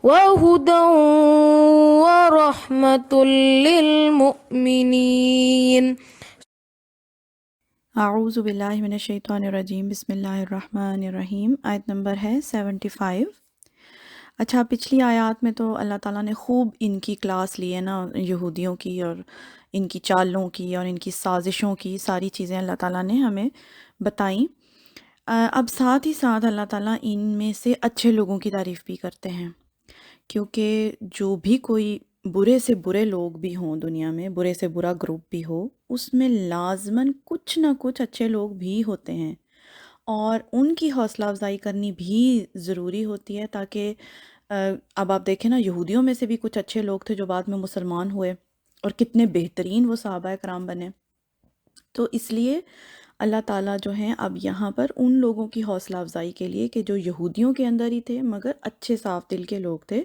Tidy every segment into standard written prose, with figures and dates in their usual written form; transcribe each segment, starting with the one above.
وهدى ورحمة للمؤمنين. اعوذ باللہ من الشیطان الرجیم، بسم اللہ الرحمن الرحیم۔ آیت نمبر ہے 75۔ اچھا، پچھلی آیات میں تو اللہ تعالیٰ نے خوب ان کی کلاس لی ہے نا، یہودیوں کی اور ان کی چالوں کی اور ان کی سازشوں کی ساری چیزیں اللہ تعالیٰ نے ہمیں بتائیں۔ اب ساتھ ہی ساتھ اللہ تعالیٰ ان میں سے اچھے لوگوں کی تعریف بھی کرتے ہیں، کیونکہ جو بھی کوئی برے سے برے لوگ بھی ہوں دنیا میں، برے سے برا گروپ بھی ہو، اس میں لازماً کچھ نہ کچھ اچھے لوگ بھی ہوتے ہیں، اور ان کی حوصلہ افزائی کرنی بھی ضروری ہوتی ہے، تاکہ اب آپ دیکھیں نا، یہودیوں میں سے بھی کچھ اچھے لوگ تھے جو بعد میں مسلمان ہوئے، اور کتنے بہترین وہ صحابہ کرام بنے۔ تو اس لیے اللہ تعالیٰ جو ہیں اب یہاں پر ان لوگوں کی حوصلہ افزائی کے لیے کہ جو یہودیوں کے اندر ہی تھے مگر اچھے صاف دل کے لوگ تھے،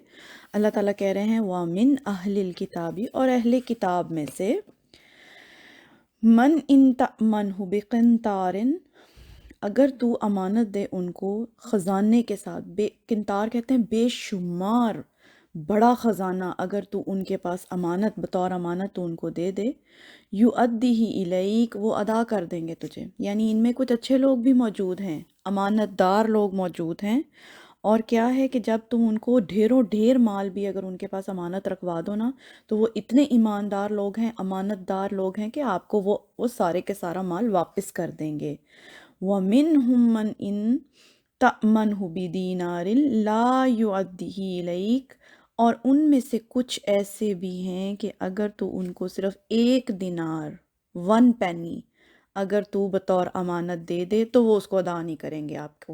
اللہ تعالیٰ کہہ رہے ہیں وَمِنْ أَهْلِ الْكِتَابِ، اور اہل کتاب میں سے من ان تأمنہ بقنطار، اگر تو امانت دے ان کو خزانے کے ساتھ، قنطار کہتے ہیں بے شمار بڑا خزانہ، اگر تو ان کے پاس امانت بطور امانت تو ان کو دے دے، یؤدیہ الیک، وہ ادا کر دیں گے تجھے۔ یعنی ان میں کچھ اچھے لوگ بھی موجود ہیں، امانت دار لوگ موجود ہیں، اور کیا ہے کہ جب تم ان کو ڈھیروں ڈھیر مال بھی اگر ان کے پاس امانت رکھوا دو نا، تو وہ اتنے ایماندار لوگ ہیں، امانت دار لوگ ہیں کہ آپ کو وہ سارے کے سارا مال واپس کر دیں گے۔ وَمِنْهُمْ مَنْ إِن تَأْمَنْهُ بِدِینَارٍ لَا يُؤَدِّهِ إِلَيْكَ، اور ان میں سے کچھ ایسے بھی ہیں کہ اگر تو ان کو صرف 1 دینار، 1 penny اگر تو بطور امانت دے دے تو وہ اس کو ادا نہیں کریں گے آپ کو۔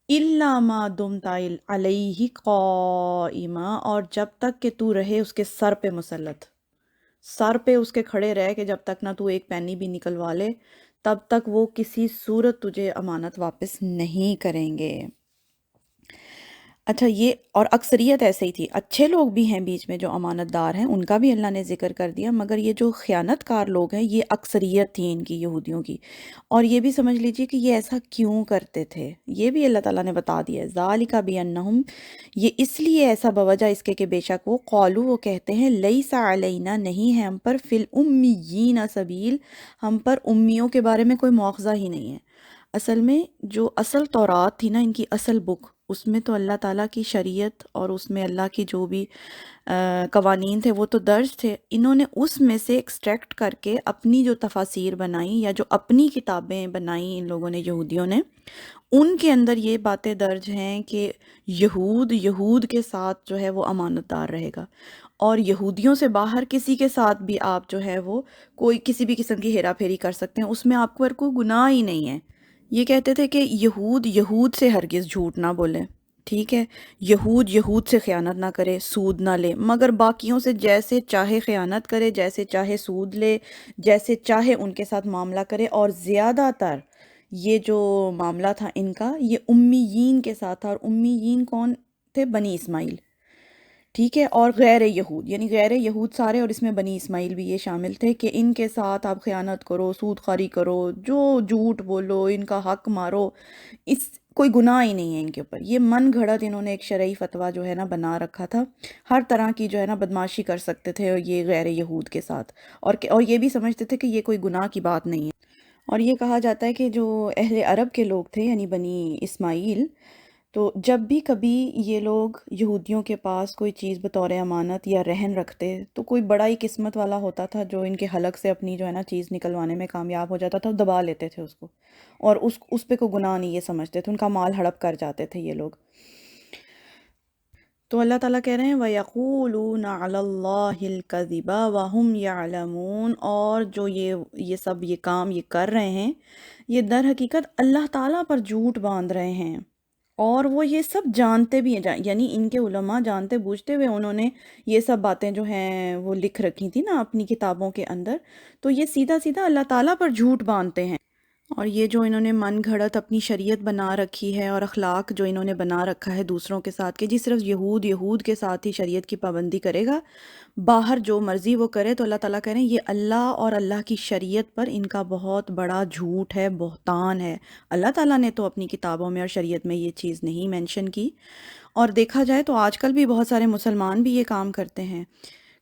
إِلَّا مَا دُمْتَ عَلَيْهِ قَائِمًا، اور جب تک کہ تو رہے اس کے سر پہ مسلط، سر پہ اس کے کھڑے رہ کے جب تک نہ تو 1 penny بھی نکلوا لے، تب تک وہ کسی صورت تجھے امانت واپس نہیں کریں گے۔ اچھا، یہ اور اکثریت ایسے ہی تھی، اچھے لوگ بھی ہیں بیچ میں جو امانت دار ہیں، ان کا بھی اللہ نے ذکر کر دیا، مگر یہ جو خیانت کار لوگ ہیں یہ اکثریت تھی ان کی، یہودیوں کی۔ اور یہ بھی سمجھ لیجئے کہ یہ ایسا کیوں کرتے تھے، یہ بھی اللہ تعالیٰ نے بتا دیا ہے، ذالک بانہم، یہ اس لیے ایسا بوجہ اس کے کہ بے شک وہ قالو، وہ کہتے ہیں لیس علینا، نہیں ہے ہم پر، فی الامیین سبیل، ہم پر امیوں کے بارے میں کوئی مواخذہ ہی نہیں ہے۔ اصل میں جو اصل تورات تھی نا، ان کی اصل بک، اس میں تو اللہ تعالیٰ کی شریعت اور اس میں اللہ کی جو بھی قوانین تھے وہ تو درج تھے، انہوں نے اس میں سے ایکسٹریکٹ کر کے اپنی جو تفاسیر بنائیں یا جو اپنی کتابیں بنائیں ان لوگوں نے، یہودیوں نے، ان کے اندر یہ باتیں درج ہیں کہ یہود کے ساتھ جو ہے وہ امانت دار رہے گا، اور یہودیوں سے باہر کسی کے ساتھ بھی آپ جو ہے وہ کوئی کسی بھی قسم کی ہیرا پھیری کر سکتے ہیں، اس میں آپ کو کوئی گناہ ہی نہیں ہے۔ یہ کہتے تھے کہ یہود سے ہرگز جھوٹ نہ بولے، ٹھیک ہے، یہود سے خیانت نہ کرے، سود نہ لے، مگر باقیوں سے جیسے چاہے خیانت کرے، جیسے چاہے سود لے، جیسے چاہے ان کے ساتھ معاملہ کرے، اور زیادہ تر یہ جو معاملہ تھا ان کا یہ امیین کے ساتھ تھا، اور امیین کون تھے؟ بنی اسماعیل، ٹھیک ہے، اور غیر یہود، یعنی غیر یہود سارے، اور اس میں بنی اسماعیل بھی یہ شامل تھے کہ ان کے ساتھ آپ خیانت کرو، سود خواری کرو، جو جھوٹ بولو، ان کا حق مارو، اس کوئی گناہ ہی نہیں ہے ان کے اوپر۔ یہ من گھڑت انہوں نے ایک شرعی فتویٰ جو ہے نا بنا رکھا تھا، ہر طرح کی جو ہے نا بدماشی کر سکتے تھے یہ غیر یہود کے ساتھ، اور یہ بھی سمجھتے تھے کہ یہ کوئی گناہ کی بات نہیں ہے۔ اور یہ کہا جاتا ہے کہ جو اہل عرب کے لوگ تھے یعنی بنی اسماعیل، تو جب بھی کبھی یہ لوگ یہودیوں کے پاس کوئی چیز بطور امانت یا رہن رکھتے تو کوئی بڑا ہی قسمت والا ہوتا تھا جو ان کے حلق سے اپنی جو ہے نا چیز نکلوانے میں کامیاب ہو جاتا تھا، وہ دبا لیتے تھے اس کو، اور اس پہ کوئی گناہ نہیں یہ سمجھتے تھے، ان کا مال ہڑپ کر جاتے تھے یہ لوگ۔ تو اللہ تعالیٰ کہہ رہے ہیں وَيَقُولُونَ عَلَى اللَّهِ الْكَذِبَ وَهُمْ يَعْلَمُونَ، اور جو یہ سب یہ کام یہ کر رہے ہیں، یہ در حقیقت اللہ تعالیٰ پر جھوٹ باندھ رہے ہیں، اور وہ یہ سب جانتے بھی ہیں، یعنی ان کے علماء جانتے بوجھتے ہوئے انہوں نے یہ سب باتیں جو ہیں وہ لکھ رکھی تھی نا اپنی کتابوں کے اندر، تو یہ سیدھا سیدھا اللہ تعالیٰ پر جھوٹ باندھتے ہیں۔ اور یہ جو انہوں نے من گھڑت اپنی شریعت بنا رکھی ہے اور اخلاق جو انہوں نے بنا رکھا ہے دوسروں کے ساتھ کہ جی صرف یہود کے ساتھ ہی شریعت کی پابندی کرے گا، باہر جو مرضی وہ کرے، تو اللہ تعالیٰ کہہ رہے ہیں یہ اللہ اور اللہ کی شریعت پر ان کا بہت بڑا جھوٹ ہے، بہتان ہے۔ اللہ تعالیٰ نے تو اپنی کتابوں میں اور شریعت میں یہ چیز نہیں مینشن کی، اور دیکھا جائے تو آج کل بھی بہت سارے مسلمان بھی یہ کام کرتے ہیں،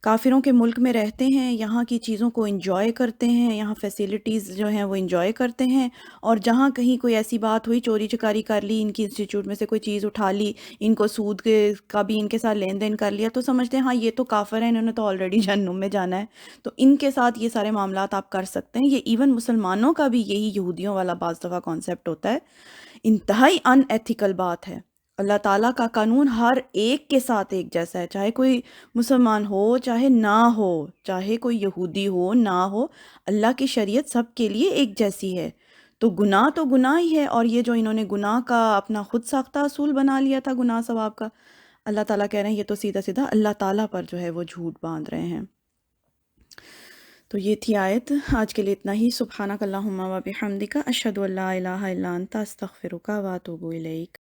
کافروں کے ملک میں رہتے ہیں، یہاں کی چیزوں کو انجوائے کرتے ہیں، یہاں فیسیلیٹیز جو ہیں وہ انجوائے کرتے ہیں، اور جہاں کہیں کوئی ایسی بات ہوئی، چوری چکاری کر لی، ان کی انسٹیٹیوٹ میں سے کوئی چیز اٹھا لی، ان کو سود کا بھی ان کے ساتھ لین دین کر لیا، تو سمجھتے ہیں ہاں یہ تو کافر ہیں، انہوں نے تو آلریڈی جہنم میں جانا ہے، تو ان کے ساتھ یہ سارے معاملات آپ کر سکتے ہیں۔ یہ ایون مسلمانوں کا بھی یہی یہودیوں والا بعض دفعہ کانسیپٹ ہوتا ہے، انتہائی ان ایتھیکل بات ہے۔ اللہ تعالیٰ کا قانون ہر ایک کے ساتھ ایک جیسا ہے، چاہے کوئی مسلمان ہو چاہے نہ ہو، چاہے کوئی یہودی ہو نہ ہو، اللہ کی شریعت سب کے لیے ایک جیسی ہے۔ تو گناہ ہی ہے، اور یہ جو انہوں نے گناہ کا اپنا خود ساختہ اصول بنا لیا تھا گناہ ثواب کا، اللہ تعالیٰ کہہ رہے ہیں یہ تو سیدھا سیدھا اللہ تعالیٰ پر جو ہے وہ جھوٹ باندھ رہے ہیں۔ تو یہ تھی آیت، آج کے لیے اتنا ہی۔ سبحانک اللہم و بحمدک، اشہد ان لا الہ الا انت، استغفرک و اتوب الیک۔